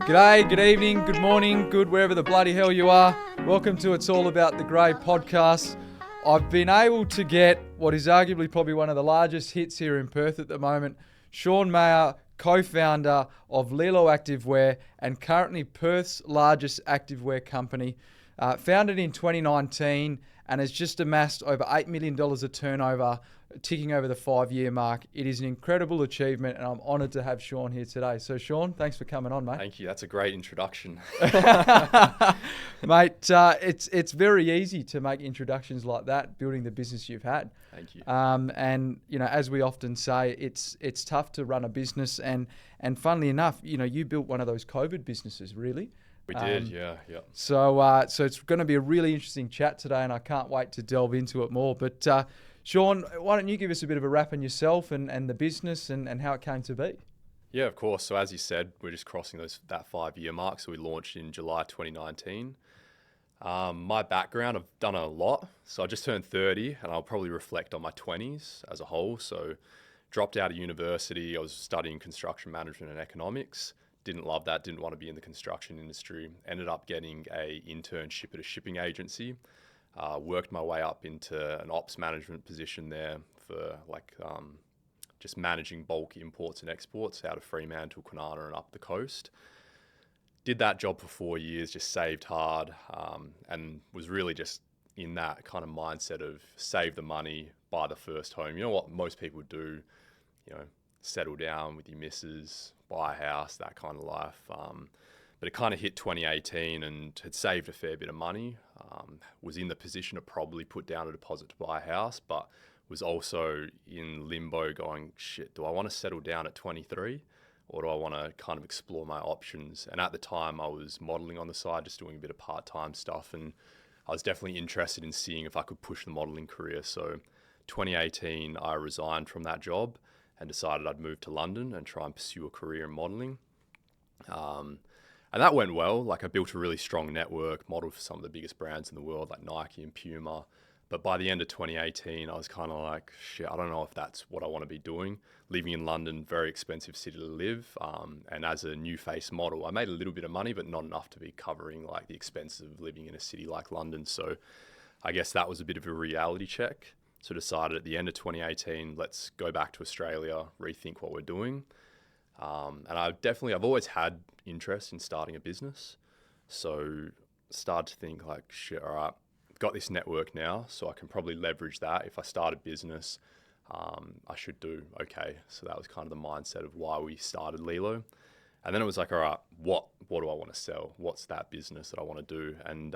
G'day, good evening, good morning, good wherever the bloody hell you are. Welcome to It's All About the Grey podcast. I've been able to get what is arguably probably one of the largest hits here in Perth at the moment, Sean Meyer, co-founder of Leelo Activewear and currently Perth's largest activewear company. Founded in 2019 and has just amassed over $8 million of turnover, ticking over the 5-year mark. It is an incredible achievement and I'm honoured to have Sean here today. So Sean, thanks for coming on, mate. Thank you. That's a great introduction. Mate, it's very easy to make introductions like that, building the business you've had. Thank you. And you know, as we often say, it's tough to run a business and funnily enough, you know, you built one of those COVID businesses, really. We did, yeah. So it's going to be a really interesting chat today, and I can't wait to delve into it more. But Sean, why don't you give us a bit of a wrap on yourself and the business and how it came to be? Yeah, of course. So as you said, we're just crossing that 5-year mark. So we launched in July 2019. My background, I've done a lot. So I just turned 30, and I'll probably reflect on my 20s as a whole. So dropped out of university. I was studying construction management and economics. Didn't love that, didn't want to be in the construction industry. Ended up getting a internship at a shipping agency. Worked my way up into an ops management position there for just managing bulk imports and exports out of Fremantle, Kwinana and up the coast. Did that job for 4 years, just saved hard, and was really just in that kind of mindset of save the money, buy the first home. You know what most people do, you know, settle down with your missus, buy a house, that kind of life. But it kind of hit 2018 and had saved a fair bit of money. Was in the position to probably put down a deposit to buy a house, but was also in limbo going, shit, do I want to settle down at 23 or do I want to kind of explore my options? And at the time I was modeling on the side, just doing a bit of part-time stuff. And I was definitely interested in seeing if I could push the modeling career. So 2018, I resigned from that job and decided I'd move to London and try and pursue a career in modeling. And that went well. Like I built a really strong network, modeled for some of the biggest brands in the world like Nike and Puma. But by the end of 2018, I was kind of like, shit, I don't know if that's what I want to be doing. Living in London, very expensive city to live. And as a new face model, I made a little bit of money, but not enough to be covering like the expenses of living in a city like London. So I guess that was a bit of a reality check. So decided at the end of 2018, let's go back to Australia, rethink what we're doing. And I've always had interest in starting a business. So started to think like, shit, all right, got this network now, so I can probably leverage that. If I start a business, I should do okay. So that was kind of the mindset of why we started Leelo. And then it was like, all right, what do I want to sell? What's that business that I want to do? And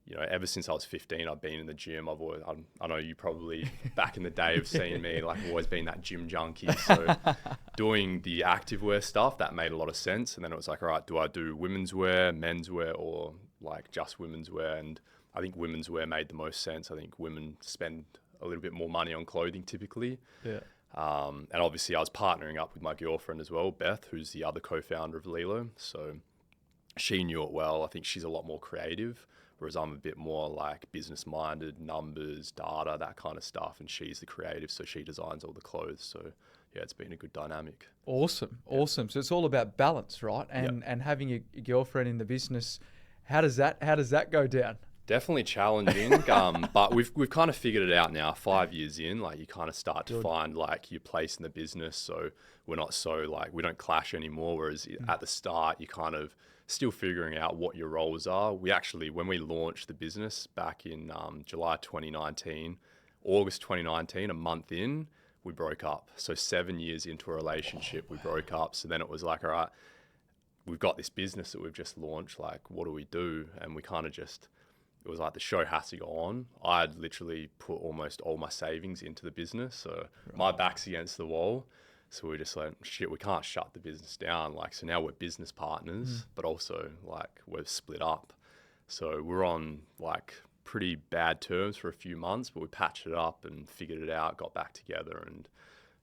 you know, ever since I was 15, I've been in the gym. I know you probably back in the day have seen me, like I've always been that gym junkie. So doing the activewear stuff, that made a lot of sense. And then it was like, all right, do I do women's wear, men's wear, or like just women's wear? And I think women's wear made the most sense. I think women spend a little bit more money on clothing typically. Yeah. And obviously I was partnering up with my girlfriend as well, Beth, who's the other co-founder of Leelo. So she knew it well. I think she's a lot more creative, whereas I'm a bit more like business minded, numbers, data, that kind of stuff. And she's the creative, so she designs all the clothes. So yeah, it's been a good dynamic. Awesome. So it's all about balance, right? And having a girlfriend in the business, how does that go down? Definitely challenging, but we've kind of figured it out now. 5 years in, like you kind of start to find like your place in the business. So we're not so like, we don't clash anymore. Whereas at the start, you kind of still figuring out what your roles are. We actually, when we launched the business back in July 2019, August 2019, a month in, we broke up. So 7 years into a relationship, we broke up. So then it was like, all right, we've got this business that we've just launched. Like, what do we do? And we kind of just, it was like the show has to go on. I'd literally put almost all my savings into the business. So my back's against the wall. So we're just like, shit, we can't shut the business down. Like, so now we're business partners, but also like we're split up. So we're on like pretty bad terms for a few months, but we patched it up and figured it out, got back together, and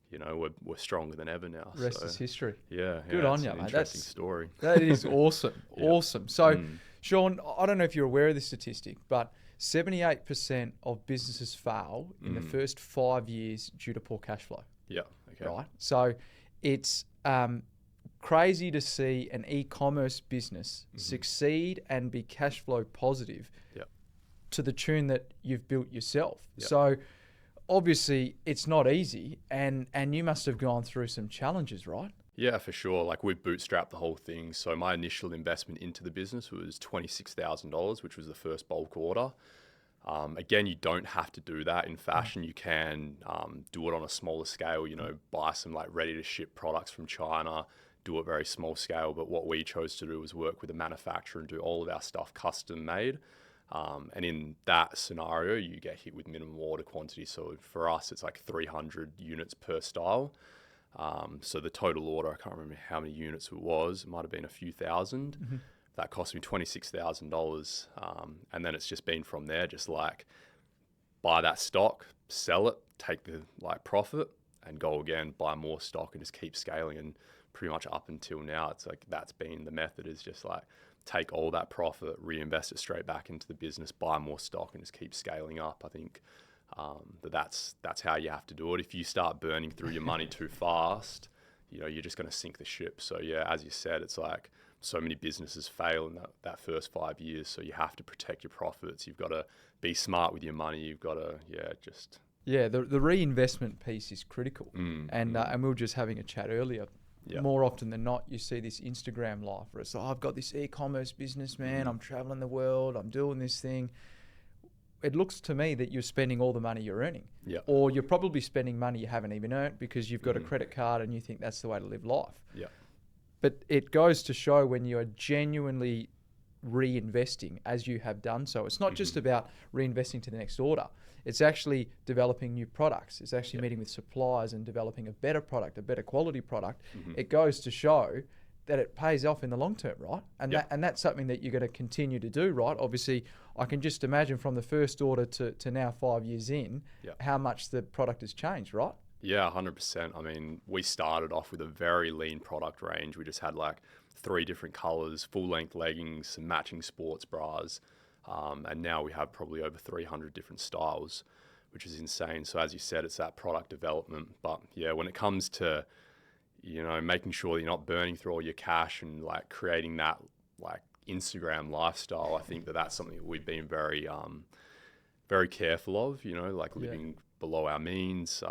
you know, we're stronger than ever now. Rest is history. Yeah. Good on you, mate. Interesting story. That is awesome. Awesome. So, Sean, I don't know if you're aware of this statistic, but 78% of businesses fail in the first 5 years due to poor cash flow. Yeah. Okay. Right. So it's crazy to see an e-commerce business succeed and be cash flow positive to the tune that you've built yourself. So obviously it's not easy, and you must have gone through some challenges, right? Yeah, for sure. Like, we've bootstrapped the whole thing. So my initial investment into the business was $26,000, which was the first bulk order. Again, you don't have to do that in fashion. You can do it on a smaller scale, buy some like ready to ship products from China, do it very small scale. But what we chose to do was work with a manufacturer and do all of our stuff custom made. And in that scenario, you get hit with minimum order quantity. So for us, it's like 300 units per style. So the total order, I can't remember how many units it was. It might have been a few thousand. That cost me $26,000. And then it's just been from there, just like buy that stock, sell it, take the like profit and go again, buy more stock and just keep scaling. And pretty much up until now, it's like that's been the method, is just like take all that profit, reinvest it straight back into the business, buy more stock and just keep scaling up. I think that's how you have to do it. If you start burning through your money too fast, you're just going to sink the ship. So yeah, as you said, it's like so many businesses fail in that first 5 years. So you have to protect your profits. You've got to be smart with your money. You've got to, the reinvestment piece is critical. And we were just having a chat earlier. More often than not, you see this Instagram life where it's like, I've got this e-commerce business, man. I'm traveling the world. I'm doing this thing. It looks to me that you're spending all the money you're earning. Or you're probably spending money you haven't even earned because you've got a credit card and you think that's the way to live life. But it goes to show when you are genuinely reinvesting, as you have done so. It's not just about reinvesting to the next order. It's actually developing new products. It's actually meeting with suppliers and developing a better product, a better quality product. It goes to show that it pays off in the long term, right? And that's something that you're going to continue to do, right? Obviously, I can just imagine from the first order to now 5 years in, how much the product has changed, right? Yeah, 100%. I mean, we started off with a very lean product range. We just had like 3 different colors, full-length leggings, some matching sports bras, and now we have probably over 300 different styles, which is insane. So as you said, it's that product development. But yeah, when it comes to making sure that you're not burning through all your cash and like creating that like Instagram lifestyle, I think that's something that we've been very, very careful of. Like living below our means.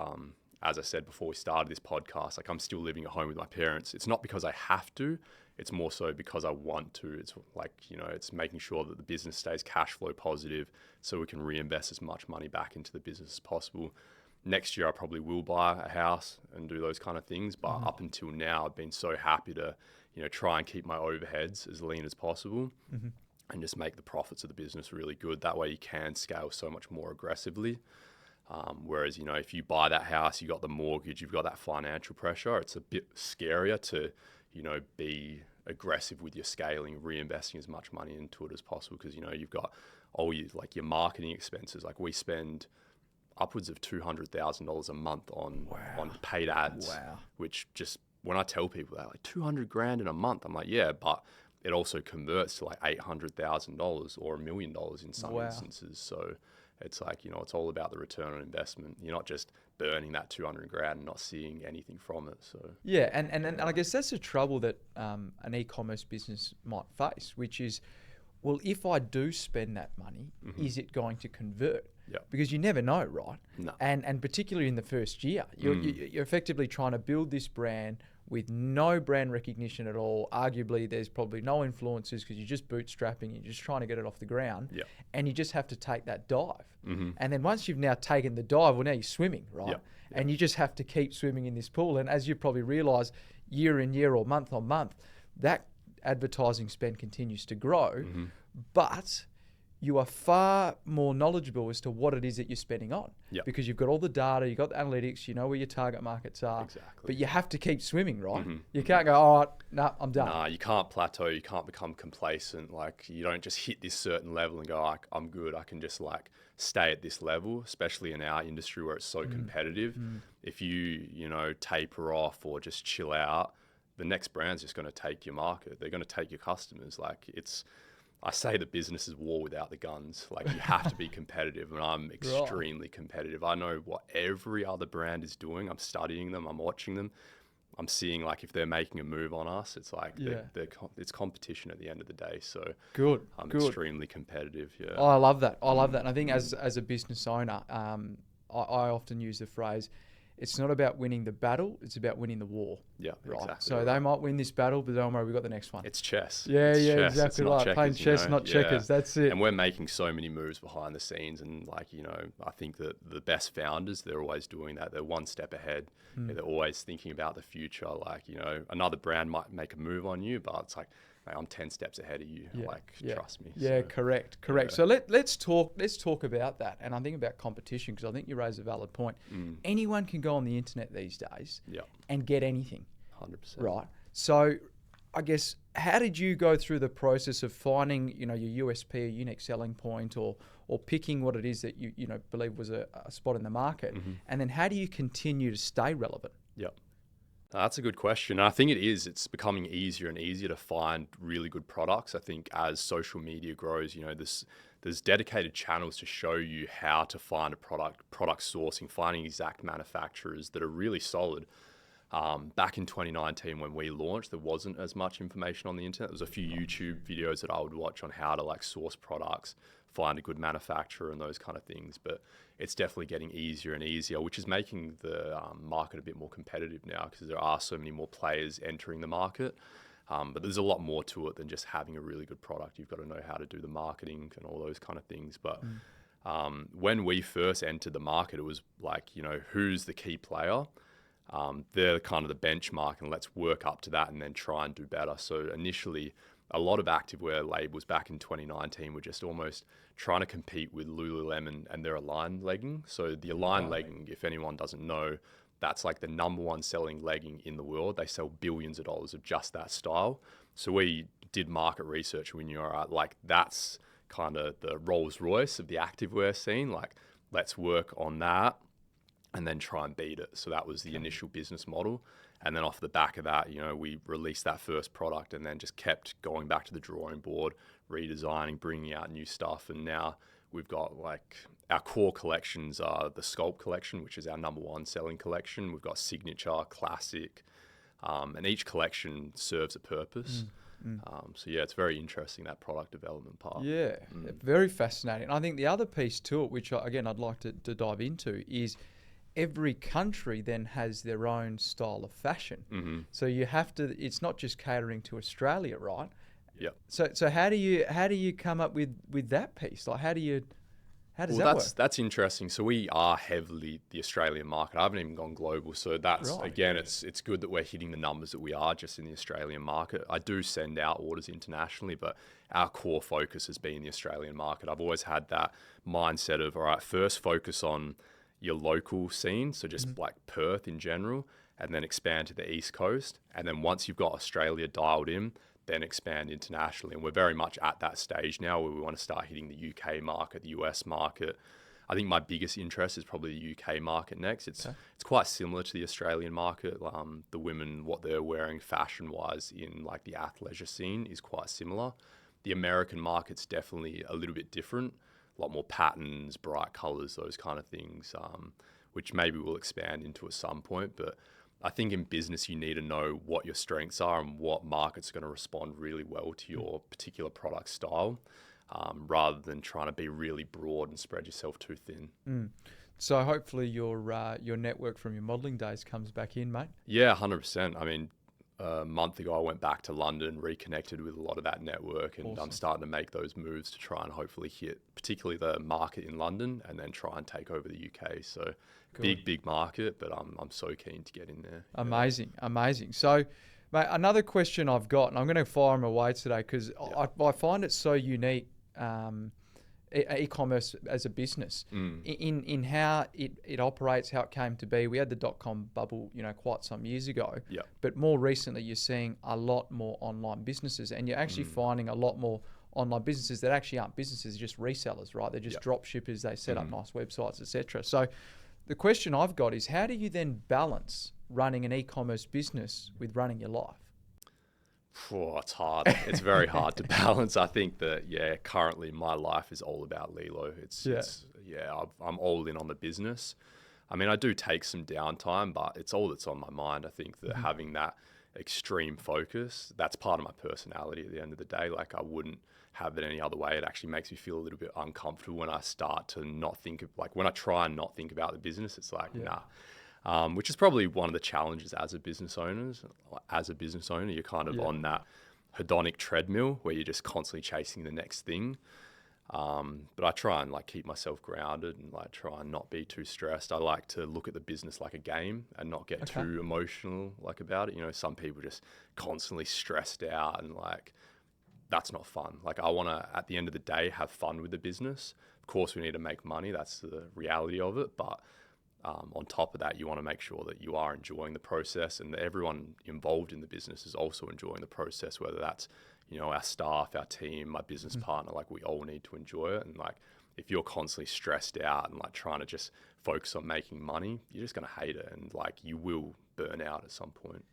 As I said before we started this podcast, like I'm still living at home with my parents. It's not because I have to, it's more so because I want to. It's like, it's making sure that the business stays cash flow positive so we can reinvest as much money back into the business as possible. Next year, I probably will buy a house and do those kind of things. But up until now, I've been so happy to, try and keep my overheads as lean as possible and just make the profits of the business really good. That way you can scale so much more aggressively. Whereas, if you buy that house, you got the mortgage, you've got that financial pressure, it's a bit scarier to, be aggressive with your scaling, reinvesting as much money into it as possible. Because, you've got all your marketing expenses. Like we spend upwards of $200,000 a month on paid ads, which just, when I tell people that, like $200,000 in a month, I'm like, yeah, but it also converts to like $800,000 or $1 million in some instances. So it's like, it's all about the return on investment. You're not just burning that $200,000 and not seeing anything from it. So yeah, and I guess that's the trouble that an e-commerce business might face, which is, well, if I do spend that money, is it going to convert? Because you never know, right? No. And particularly in the first year, you're effectively trying to build this brand with no brand recognition at all. Arguably, there's probably no influencers because you're just bootstrapping, you're just trying to get it off the ground, and you just have to take that dive. And then once you've now taken the dive, well, now you're swimming, right? And you just have to keep swimming in this pool. And as you probably realise, year in year or month on month, that advertising spend continues to grow, but you are far more knowledgeable as to what it is that you're spending on. Because you've got all the data, you've got the analytics, you know where your target markets are. Exactly. But you have to keep swimming, right? You can't go, all right, no, I'm done. Nah, you can't plateau, you can't become complacent. Like, you don't just hit this certain level and go, like, I'm good, I can just like stay at this level, especially in our industry where it's so competitive. If you, taper off or just chill out, the next brand's just going to take your market. They're going to take your customers. Like, I say the business is war without the guns. Like, you have to be competitive, and I'm extremely competitive. I know what every other brand is doing. I'm studying them. I'm watching them. I'm seeing like if they're making a move on us, it's like Yeah. it's competition at the end of the day. So Good. I'm Good. extremely competitive. Yeah. Oh, I love that. I love that. And I think as a business owner, I often use the phrase, it's not about winning the battle, it's about winning the war. Yeah, Right. exactly. So they might win this battle, but don't worry, we've got the next one. It's chess. Yeah, It's yeah, chess. exactly It's not right. checkers, Playing chess, not checkers. That's it. And we're making so many moves behind the scenes, and like, you know, I think that the best founders, they're always doing that. They're one step ahead. They're always thinking about the future. Like, you know, another brand might make a move on you, but it's like, mate, I'm 10 steps ahead of you. Trust me. Yeah, So, correct. yeah. So let's talk about that. And I think about competition, because I think you raise a valid point. Anyone can go on the internet these days and get anything. 100%. Right. So I guess, how did you go through the process of finding, you know, your USP, a unique selling point, or picking what it is that you know believe was a spot in the market, and then how do you continue to stay relevant? Yeah. That's a good question. And I think it is. It's becoming easier and easier to find really good products. I think as social media grows, you know, there's dedicated channels to show you how to find a product sourcing, finding exact manufacturers that are really solid. Back in 2019 when we launched, there wasn't as much information on the internet. There was a few YouTube videos that I would watch on how to like source products, find a good manufacturer and those kind of things. But it's definitely getting easier and easier, which is making the market a bit more competitive now, because there are so many more players entering the market. But there's a lot more to it than just having a really good product. You've got to know how to do the marketing and all those kind of things. But when we first entered the market, it was like, you know, who's the key player? They're kind of the benchmark, and let's work up to that and then try and do better. So initially, a lot of activewear labels back in 2019 were just almost trying to compete with Lululemon and their Align legging. So the Align legging, if anyone doesn't know, that's like the #1 selling legging in the world. They sell billions of dollars of just that style. So we did market research and we knew, all right, like that's kind of the Rolls Royce of the activewear scene. Like, let's work on that and then try and beat it. So that was the initial business model. And then off the back of that, you know, we released that first product and then just kept going back to the drawing board, redesigning, bringing out new stuff. And now we've got like our core collections are the Sculpt collection, which is our #1 selling collection. We've got Signature, Classic, and each collection serves a purpose. So yeah, it's very interesting, that product development part. Yeah, very fascinating. I think the other piece to it, which again I'd like to dive into, is every country then has their own style of fashion. So you have to, it's not just catering to Australia, right? Yeah. So how do you come up with that piece? Like how does that work? That's interesting. So we are heavily the Australian market. I haven't even gone global. So that's again, it's good that we're hitting the numbers that we are just in the Australian market. I do send out orders internationally, but our core focus has been the Australian market. I've always had that mindset of, all right, first focus on your local scene, so just like Perth in general, and then expand to the East Coast. And then once you've got Australia dialed in, then expand internationally. And we're very much at that stage now where we want to start hitting the UK market, the US market. I think my biggest interest is probably the UK market next. It's quite similar to the Australian market. The women, what they're wearing fashion-wise in like the athleisure scene is quite similar. The American market's definitely a little bit different. A lot more patterns, bright colors, those kind of things, which maybe we'll expand into at some point. But I think in business, you need to know what your strengths are and what market's going to respond really well to your particular product style, rather than trying to be really broad and spread yourself too thin. So hopefully your network from your modelling days comes back in, mate. Yeah, 100%. I mean, a month ago, I went back to London, reconnected with a lot of that network, and I'm starting to make those moves to try and hopefully hit particularly the market in London and then try and take over the UK. So big market, but I'm so keen to get in there. Amazing. So, mate, another question I've got, and I'm going to fire them away today because I find it so unique, e-commerce as a business, in how it operates, how it came to be. We had the .com bubble, you know, quite some years ago, but more recently you're seeing a lot more online businesses, and you're actually finding a lot more online businesses that actually aren't businesses, they're just resellers, right? They're just drop shippers. They set up nice websites, etc. So the question I've got is, how do you then balance running an e-commerce business with running your life? Oh, it's hard. It's very hard to balance. I think that, currently my life is all about Leelo. I'm all in on the business. I mean, I do take some downtime, but it's all that's on my mind. I think that having that extreme focus, that's part of my personality at the end of the day. Like, I wouldn't have it any other way. It actually makes me feel a little bit uncomfortable when I start to not think of, like, when I try and not think about the business, it's like, nah. Which is probably one of the challenges as a business owner. You're kind of on that hedonic treadmill where you're just constantly chasing the next thing. But I try and like keep myself grounded and like try and not be too stressed. I like to look at the business like a game and not get too emotional like about it. You know, some people just constantly stressed out and like, that's not fun. Like, I want to, at the end of the day, have fun with the business. Of course, we need to make money. That's the reality of it. But on top of that, you want to make sure that you are enjoying the process and that everyone involved in the business is also enjoying the process, whether that's, you know, our staff, our team, my business partner. Like, we all need to enjoy it. And like, if you're constantly stressed out and like trying to just focus on making money, you're just going to hate it. And like, you will burn out at some point.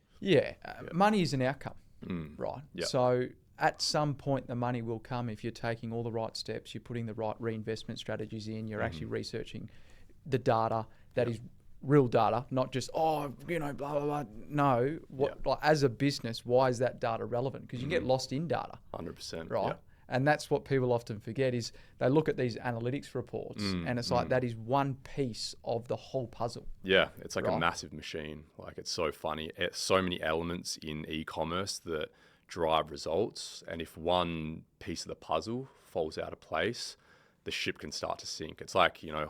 Money is an outcome, right? Yeah. So at some point, the money will come if you're taking all the right steps, you're putting the right reinvestment strategies in, you're actually researching the data that is real data, not just, blah, blah, blah. No, like, as a business, why is that data relevant? Because you get lost in data. 100%. Right? Yeah. And that's what people often forget is they look at these analytics reports and it's like that is one piece of the whole puzzle. Yeah, it's like a massive machine. Like, it's so funny. It's so many elements in e-commerce that drive results. And if one piece of the puzzle falls out of place, the ship can start to sink. It's like, you know,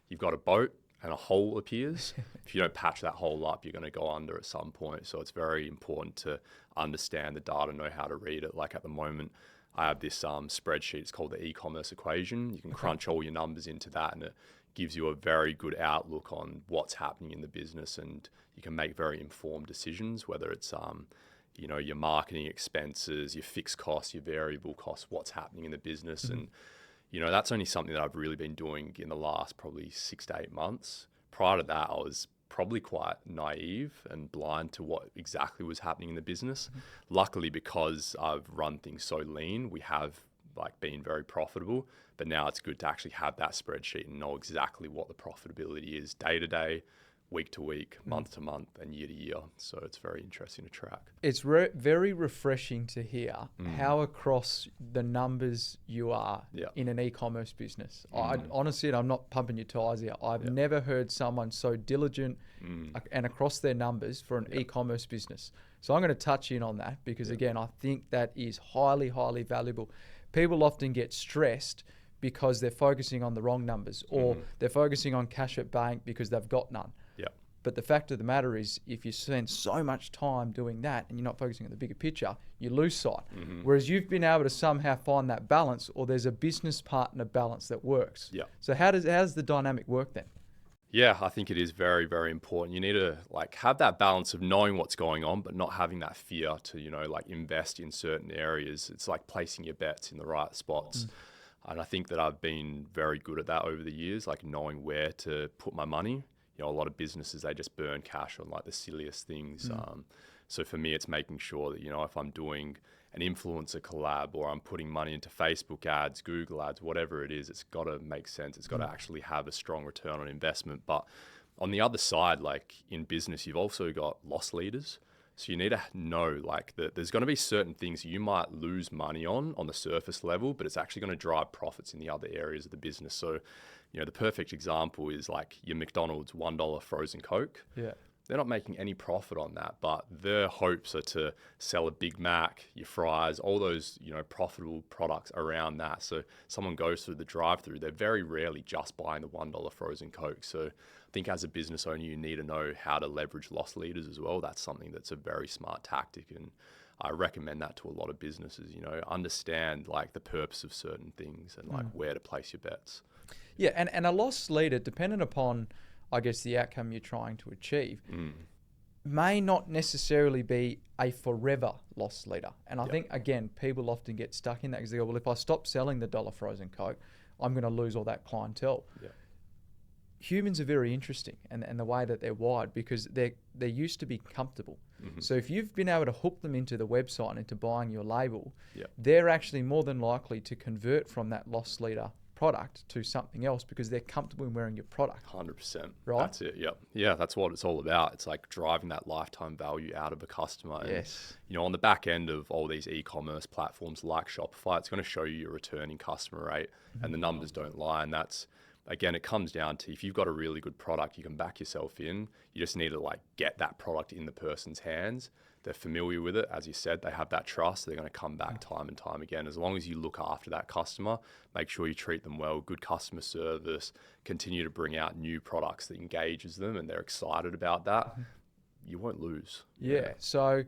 you've got a boat and a hole appears. If you don't patch that hole up, you're going to go under at some point. So it's very important to understand the data, know how to read it. Like, at the moment, I have this spreadsheet. It's called the e-commerce equation. You can crunch all your numbers into that, and it gives you a very good outlook on what's happening in the business, and you can make very informed decisions, whether it's you know, your marketing expenses, your fixed costs, your variable costs, what's happening in the business. And you know, that's only something that I've really been doing in the last probably 6 to 8 months. Prior to that, I was probably quite naive and blind to what exactly was happening in the business. Luckily, because I've run things so lean, we have like been very profitable. But now it's good to actually have that spreadsheet and know exactly what the profitability is day to day, week to week, month to month, and year to year. So it's very interesting to track. It's very refreshing to hear how across the numbers you are in an e-commerce business. I honestly, I'm not pumping your tires here. I've never heard someone so diligent and across their numbers for an e-commerce business. So I'm going to touch in on that because again, I think that is highly, highly valuable. People often get stressed because they're focusing on the wrong numbers or they're focusing on cash at bank because they've got none. But the fact of the matter is, if you spend so much time doing that and you're not focusing on the bigger picture, you lose sight. Whereas you've been able to somehow find that balance, or there's a business partner balance that works. So how does the dynamic work then? Yeah, I think it is very, very important. You need to like have that balance of knowing what's going on, but not having that fear to, you know, like invest in certain areas. It's like placing your bets in the right spots. And I think that I've been very good at that over the years, like knowing where to put my money. You know, a lot of businesses, they just burn cash on like the silliest things. So for me, it's making sure that, you know, if I'm doing an influencer collab or I'm putting money into Facebook ads, Google ads, whatever it is, it's got to make sense. It's got to actually have a strong return on investment. But on the other side, like in business, you've also got loss leaders. So you need to know like that there's going to be certain things you might lose money on the surface level, but it's actually going to drive profits in the other areas of the business. So, you know, the perfect example is like your McDonald's $1 frozen Coke. They're not making any profit on that, but their hopes are to sell a Big Mac, your fries, all those, you know, profitable products around that. So someone goes through the drive-through, they're very rarely just buying the $1 frozen Coke. So I think as a business owner, you need to know how to leverage loss leaders as well. That's something that's a very smart tactic. And I recommend that to a lot of businesses, you know, understand like the purpose of certain things and like where to place your bets. Yeah, and a loss leader, dependent upon, I guess, the outcome you're trying to achieve, may not necessarily be a forever loss leader. And I think, again, people often get stuck in that because they go, well, if I stop selling the $1 frozen Coke, I'm going to lose all that clientele. Humans are very interesting and the way that they're wired because they're used to be comfortable. So if you've been able to hook them into the website and into buying your label, they're actually more than likely to convert from that loss leader product to something else because they're comfortable in wearing your product. 100%. Right? That's it. Yep. Yeah, that's what it's all about. It's like driving that lifetime value out of a customer. And, Yes. on the back end of all these e-commerce platforms like Shopify, it's going to show you your returning customer rate, and the numbers don't lie. And that's, again, it comes down to if you've got a really good product, you can back yourself in. You just need to like get that product in the person's hands. They're familiar with it. As you said, they have that trust. They're going to come back time and time again. As long as you look after that customer, make sure you treat them well, good customer service, continue to bring out new products that engages them and they're excited about that, you won't lose. Yeah. So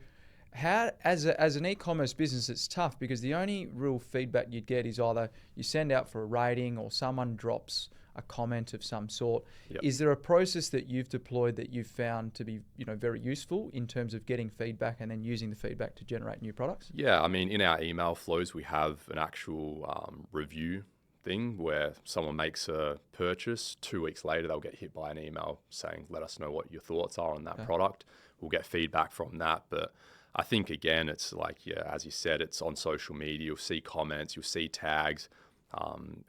how, as an e-commerce business, it's tough because the only real feedback you'd get is either you send out for a rating or someone drops a comment of some sort. Yep. Is there a process that you've deployed that you've found to be, very useful in terms of getting feedback and then using the feedback to generate new products? Yeah, I mean, in our email flows, we have an actual review thing where someone makes a purchase. 2 weeks later, they'll get hit by an email saying, let us know what your thoughts are on that product. We'll get feedback from that. But I think, again, it's like, as you said, it's on social media. You'll see comments, you'll see tags.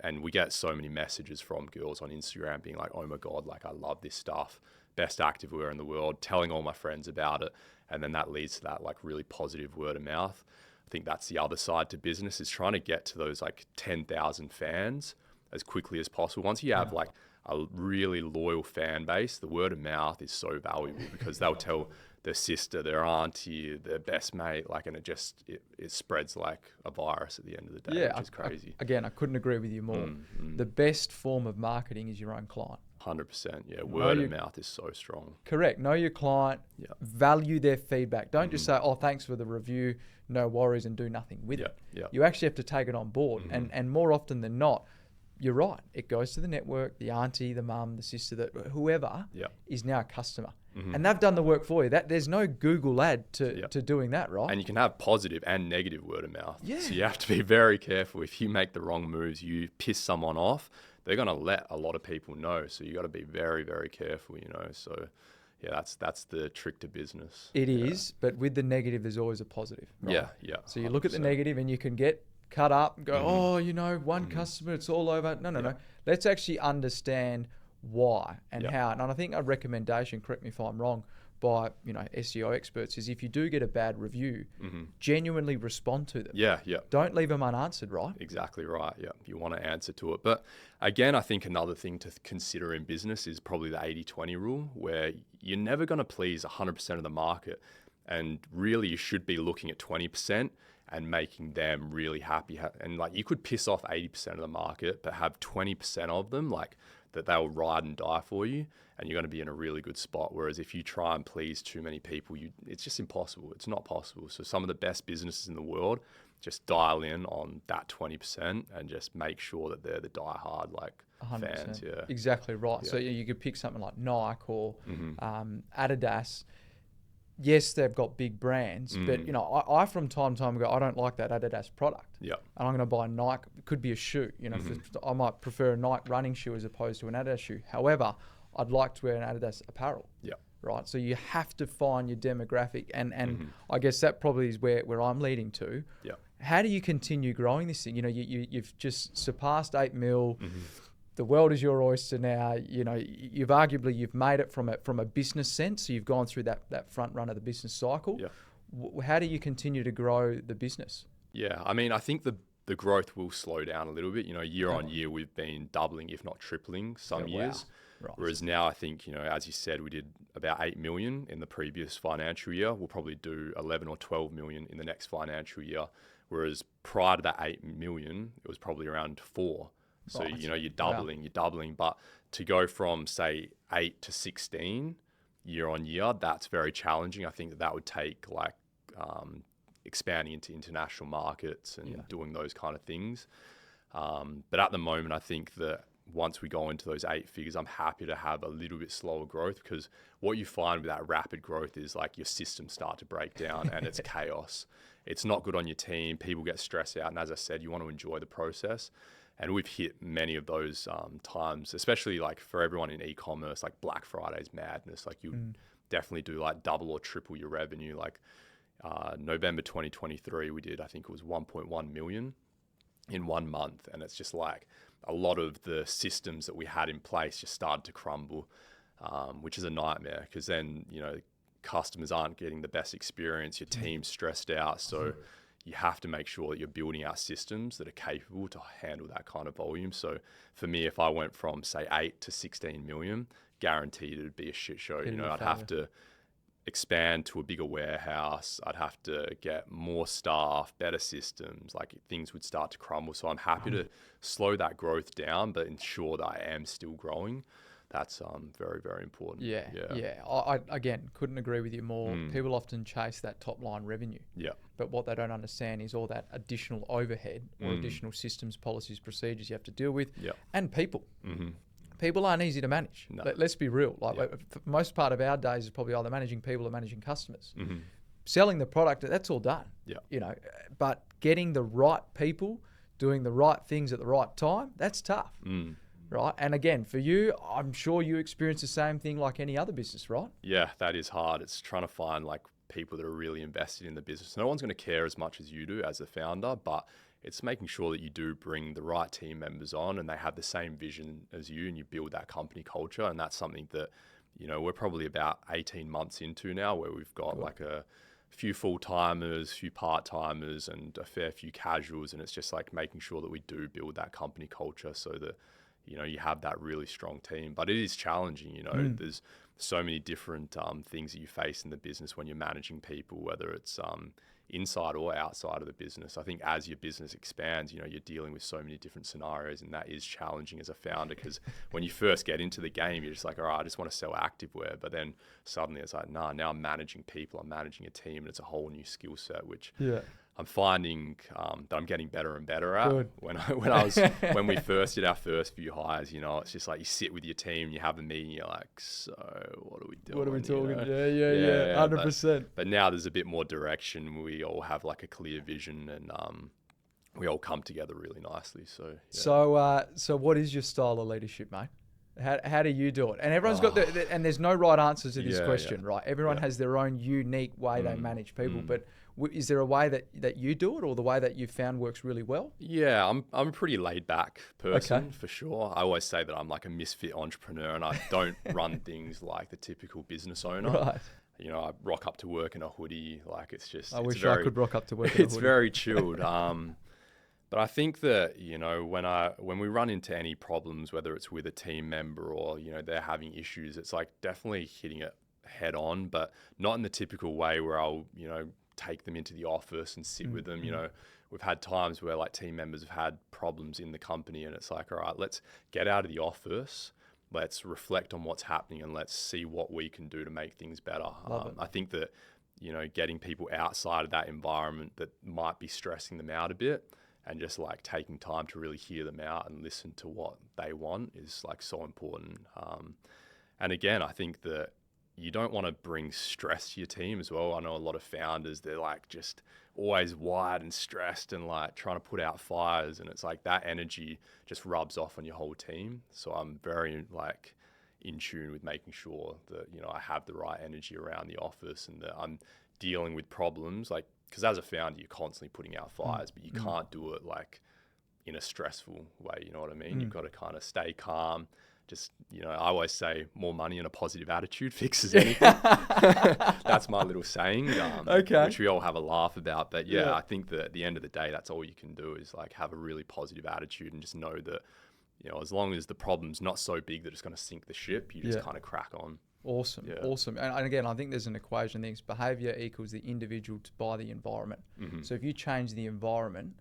And we get so many messages from girls on Instagram being like, oh my God, like I love this stuff, best activewear in the world, telling all my friends about it. And then that leads to that like really positive word of mouth. I think that's the other side to business, is trying to get to those like 10,000 fans as quickly as possible. Once you have like a really loyal fan base, the word of mouth is so valuable because they'll tell their sister, their auntie, their best mate, like, and it spreads like a virus at the end of the day, which is crazy. Again, I couldn't agree with you more. The best form of marketing is your own client. 100%. Yeah, word of mouth is so strong. Correct. Know your client, value their feedback. Don't just say, oh, thanks for the review, no worries, and do nothing with it. You actually have to take it on board. And more often than not, you're right. It goes to the network, the auntie, the mum, the sister, whoever is now a customer. And they've done the work for you. There's no Google ad to doing that, right? And you can have positive and negative word of mouth. Yeah. So you have to be very careful. If you make the wrong moves, you piss someone off, they're going to let a lot of people know. So you got to be very, very careful, So yeah, that's the trick to business. It is, but with the negative, there's always a positive. Right? Yeah. So you look at the negative and you can get cut up and go, one customer, it's all over. No. Let's actually understand why and how. And I think a recommendation, correct me if I'm wrong, by SEO experts is if you do get a bad review, genuinely respond to them. Yeah. Don't leave them unanswered, right? Exactly right. Yeah, you want to answer to it. But again, I think another thing to consider in business is probably the 80-20 rule, where you're never going to please 100% of the market. And really, you should be looking at 20% and making them really happy. And like, you could piss off 80% of the market, but have 20% of them like that they'll ride and die for you, and you're going to be in a really good spot. Whereas if you try and please too many people, it's just impossible. It's not possible. So some of the best businesses in the world just dial in on that 20% and just make sure that they're the diehard 100%. Fans. Yeah, exactly right. Yeah. So you could pick something like Nike or Adidas. Yes, they've got big brands, but I from time to time go, I don't like that Adidas product. Yeah. And I'm going to buy a Nike. It could be a shoe. I might prefer a Nike running shoe as opposed to an Adidas shoe. However, I'd like to wear an Adidas apparel. Yeah. Right. So you have to find your demographic, and I guess that probably is where I'm leading to. Yeah. How do you continue growing this thing? You've just surpassed 8 mil. The world is your oyster now. You've arguably made it from a business sense. So you've gone through that front run of the business cycle. Yeah. How do you continue to grow the business? Yeah, I mean, I think the growth will slow down a little bit. Year on year, we've been doubling, if not tripling, some years. Right. Whereas now, I think as you said, we did about 8 million in the previous financial year. We'll probably do 11 or 12 million in the next financial year. Whereas prior to that 8 million, it was probably around 4. So, right. You're doubling. But to go from, say, 8 to 16 year on year, that's very challenging. I think that would take expanding into international markets and doing those kind of things. But at the moment, I think that once we go into those 8 figures, I'm happy to have a little bit slower growth, because what you find with that rapid growth is like your systems start to break down and it's chaos. It's not good on your team. People get stressed out. And as I said, you want to enjoy the process. And we've hit many of those times, especially like for everyone in e-commerce, like Black Friday's madness. Like you definitely do like double or triple your revenue. Like November 2023, we did, I think it was 1.1 million. in 1 month. And it's just like a lot of the systems that we had in place just started to crumble, which is a nightmare because then, customers aren't getting the best experience, your team's stressed out. So you have to make sure that you're building out systems that are capable to handle that kind of volume. So for me, if I went from say 8 to 16 million, guaranteed it'd be a shit show. I'd have to expand to a bigger warehouse. I'd have to get more staff, better systems, like things would start to crumble. So I'm happy to slow that growth down, but ensure that I am still growing. That's very, very important. Yeah. I again couldn't agree with you more. People often chase that top line revenue. Yeah. But what they don't understand is all that additional overhead or additional systems, policies, procedures you have to deal with, and people. People aren't easy to manage. No. Let's be real. For most part of our days is probably either managing people or managing customers. Selling the product, that's all done. Yeah. But getting the right people, doing the right things at the right time, that's tough. Right. And again, for you, I'm sure you experience the same thing like any other business, right? Yeah, that is hard. It's trying to find like people that are really invested in the business. No one's going to care as much as you do as a founder, but it's making sure that you do bring the right team members on and they have the same vision as you and you build that company culture. And that's something that, we're probably about 18 months into now where we've got like a few full-timers, few part-timers and a fair few casuals. And it's just like making sure that we do build that company culture so that, you have that really strong team. But it is challenging, there's so many different things that you face in the business when you're managing people, whether it's inside or outside of the business. I think as your business expands, you're dealing with so many different scenarios, and that is challenging as a founder because when you first get into the game, you're just like, all right, I just want to sell activewear. But then suddenly it's like, nah, now I'm managing people, I'm managing a team, and it's a whole new skill set, which I'm finding that I'm getting better and better at. Good. When we first did our first few hires, it's just like you sit with your team, you have a meeting, you're like, so what are we doing? What are we talking? Yeah, 100%. But now there's a bit more direction. We all have like a clear vision, and we all come together really nicely. So so what is your style of leadership, mate? How do you do it? And everyone's got and there's no right answer to this question, right? Everyone has their own unique way they manage people, but is there a way that you do it or the way that you found works really well? Yeah, I'm a pretty laid back person for sure. I always say that I'm like a misfit entrepreneur and I don't run things like the typical business owner. Right. I rock up to work in a hoodie. Like it's just, I wish I could rock up to work in a hoodie. It's very chilled. But I think that, when we run into any problems, whether it's with a team member or, they're having issues, it's like definitely hitting it head on, but not in the typical way where I'll, take them into the office and sit with them. We've had times where like team members have had problems in the company and it's like, all right, let's get out of the office. Let's reflect on what's happening and let's see what we can do to make things better. I think that, getting people outside of that environment that might be stressing them out a bit and just like taking time to really hear them out and listen to what they want is like so important. And again, I think that you don't want to bring stress to your team as well. I know a lot of founders, they're like just always wired and stressed and like trying to put out fires. And it's like that energy just rubs off on your whole team. So I'm very like in tune with making sure that, I have the right energy around the office and that I'm dealing with problems. Like, because as a founder, you're constantly putting out fires, but you can't do it like in a stressful way. You know what I mean? You've got to kind of stay calm. Just, I always say more money and a positive attitude fixes anything. That's my little saying, which we all have a laugh about. But I think that at the end of the day, that's all you can do is like have a really positive attitude and just know that, as long as the problem's not so big that it's going to sink the ship, you just kind of crack on. Awesome. And again, I think there's an equation there. Behavior equals the individual by the environment. So if you change the environment,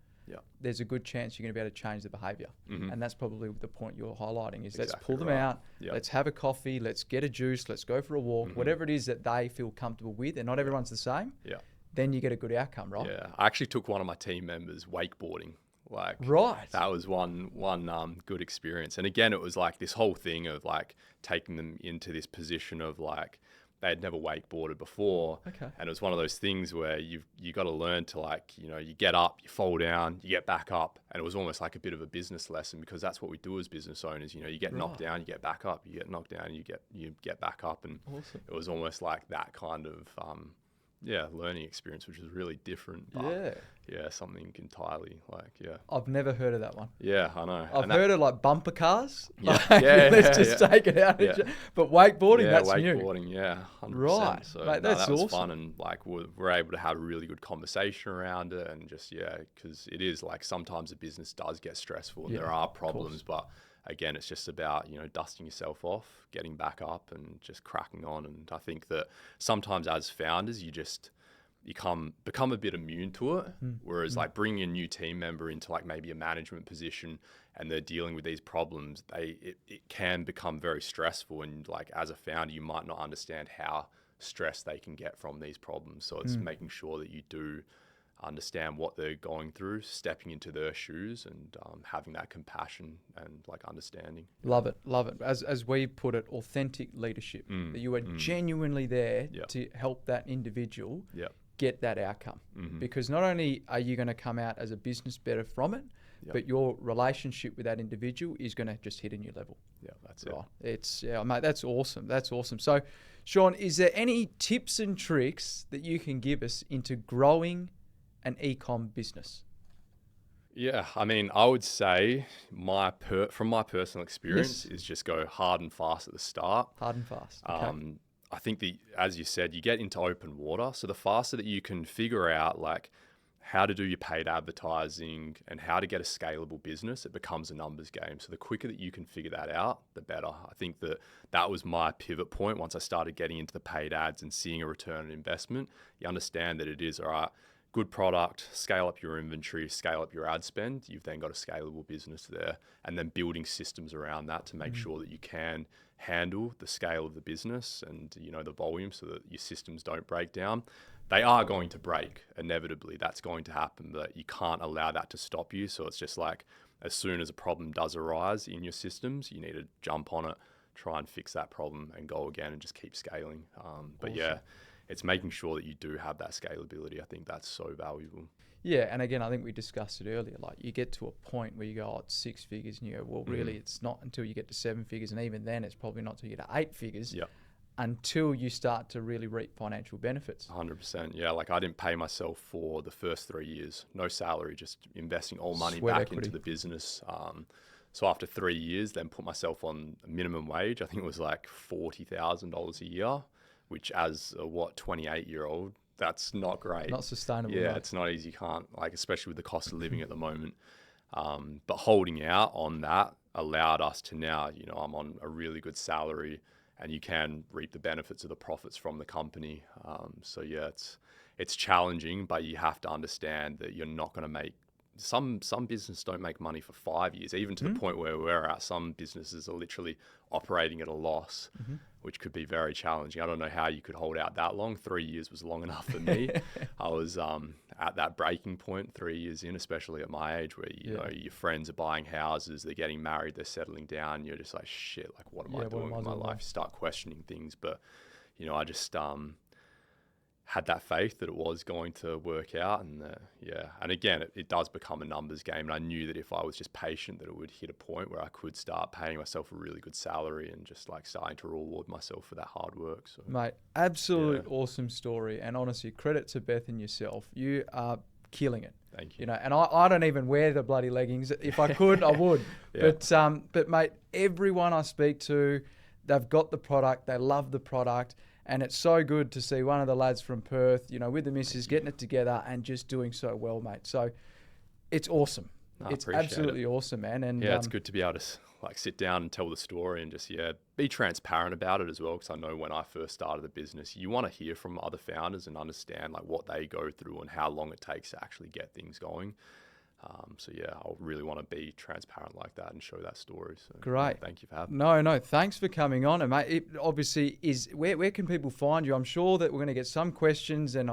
there's a good chance you're going to be able to change the behavior. And that's probably the point you're highlighting is let's pull them out, let's have a coffee, let's get a juice, let's go for a walk, whatever it is that they feel comfortable with, and not everyone's the same, then you get a good outcome, right? Yeah, I actually took one of my team members wakeboarding. Like, that was one good experience. And again, it was like this whole thing of like taking them into this position of like, they had never wakeboarded before. And it was one of those things where you got to learn to like, you get up, you fall down, you get back up. And it was almost like a bit of a business lesson because that's what we do as business owners. You get knocked down, you get back up, you get knocked down, you get back up. And it was almost like that kind of learning experience, which was really different. But something entirely I've never heard of that one. Yeah, I know. I've heard of like bumper cars. Let's just take it out. But wakeboarding, that's new. Wakeboarding, 100%. Right. So Mate, that's that was awesome. fun, and like we're able to have a really good conversation around it, and just because it is like sometimes a business does get stressful and there are problems, but again, it's just about, dusting yourself off, getting back up and just cracking on. And I think that sometimes as founders, you become a bit immune to it. Whereas like bringing a new team member into like maybe a management position and they're dealing with these problems, it can become very stressful. And like as a founder, you might not understand how stressed they can get from these problems. So it's making sure that you do understand what they're going through, stepping into their shoes, and having that compassion and like understanding. Love it. As we put it, authentic leadership. That you are genuinely there to help that individual get that outcome. Because not only are you going to come out as a business better from it, but your relationship with that individual is going to just hit a new level. Yeah, that's right. Mate, that's awesome. That's awesome. So, Sean, is there any tips and tricks that you can give us into growing an e-com business? Yeah, I mean, I would say from my personal experience is just go hard and fast at the start. Hard and fast. Okay. I think as you said, you get into open water. So the faster that you can figure out like how to do your paid advertising and how to get a scalable business, it becomes a numbers game. So the quicker that you can figure that out, the better. I think that was my pivot point. Once I started getting into the paid ads and seeing a return on investment, you understand that it is, all right, good product, scale up your inventory, scale up your ad spend. You've then got a scalable business there, and then building systems around that to make sure that you can handle the scale of the business and the volume, so that your systems don't break down. They are going to break inevitably. That's going to happen, but you can't allow that to stop you. So it's just like as soon as a problem does arise in your systems, you need to jump on it, try and fix that problem, and go again and just keep scaling. But awesome. It's making sure that you do have that scalability. I think that's so valuable. Yeah, and again, I think we discussed it earlier. Like you get to a point where you go, it's 6 figures, and you go, well, really, it's not until you get to 7 figures, and even then, it's probably not until you get to 8 figures. Until you start to really reap financial benefits. 100%. Yeah, like I didn't pay myself for the first 3 years. No salary, just investing all money back into the business. So after 3 years, then put myself on a minimum wage. I think it was like $40,000 a year, which as a 28-year-old, that's not great. Not sustainable. Yeah, it's not easy. You can't, like, especially with the cost of living at the moment. But holding out on that allowed us to now, I'm on a really good salary, and you can reap the benefits of the profits from the company. So yeah, it's challenging, but you have to understand that you're not going to make some businesses don't make money for 5 years, even to the point where we're at. Some businesses are literally operating at a loss, which could be very challenging. I don't know how you could hold out that long. 3 years was long enough for me. I was at that breaking point 3 years in, especially at my age, where you know your friends are buying houses, they're getting married, they're settling down. You're just like, shit, like what am I doing with my life? You start questioning things, but I just had that faith that it was going to work out, and and again, it does become a numbers game, and I knew that if I was just patient, that it would hit a point where I could start paying myself a really good salary and just like starting to reward myself for that hard work. So, mate, absolute awesome story, and honestly, credit to Beth and yourself. You are killing it. Thank you. And I don't even wear the bloody leggings. If I could, I would. But mate, everyone I speak to, they've got the product, they love the product. And it's so good to see one of the lads from Perth, with the missus, getting it together and just doing so well, mate. So it's awesome. It's absolutely awesome, man. And it's good to be able to like sit down and tell the story and just be transparent about it as well. Because I know when I first started the business, you want to hear from other founders and understand like what they go through and how long it takes to actually get things going. I really want to be transparent like that and show that story. So great. Thank you for having me. No, thanks for coming on. And mate, it obviously is, where can people find you? I'm sure that we're going to get some questions, and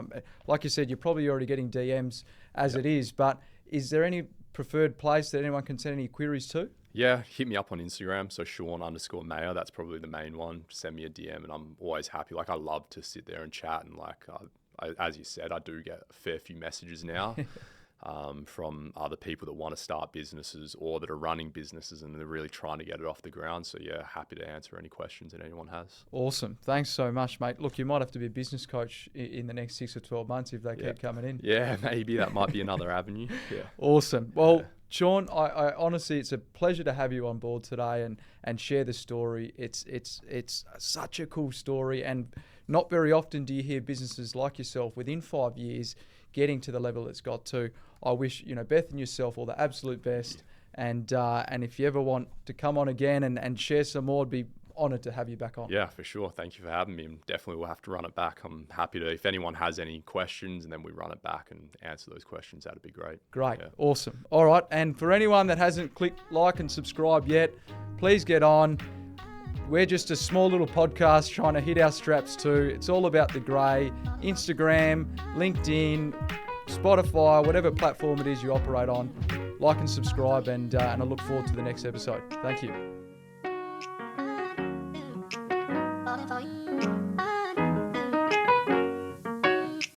like you said, you're probably already getting DMs as it is, but is there any preferred place that anyone can send any queries to? Yeah, hit me up on Instagram. So Sean_Meyer, that's probably the main one. Send me a DM and I'm always happy. Like I love to sit there and chat, and like, as you said, I do get a fair few messages now. from other people that want to start businesses or that are running businesses and they're really trying to get it off the ground. So yeah, happy to answer any questions that anyone has. Awesome. Thanks so much, mate. Look, you might have to be a business coach in the next 6 or 12 months if they keep coming in. Yeah, maybe that might be another avenue. Yeah. Awesome. Well, Sean, I honestly, it's a pleasure to have you on board today and share the story. It's such a cool story, and not very often do you hear businesses like yourself within 5 years getting to the level it's got to. I wish, Beth and yourself all the absolute best. And if you ever want to come on again and share some more, I'd be honoured to have you back on. Yeah, for sure. Thank you for having me. And definitely we'll have to run it back. I'm happy to, if anyone has any questions, and then we run it back and answer those questions, that'd be great. Great. Yeah. Awesome. All right. And for anyone that hasn't clicked like and subscribe yet, please get on. We're just a small little podcast trying to hit our straps too. It's all about the grey. Instagram, LinkedIn, Spotify, whatever platform it is you operate on. Like and subscribe, and I look forward to the next episode. Thank you.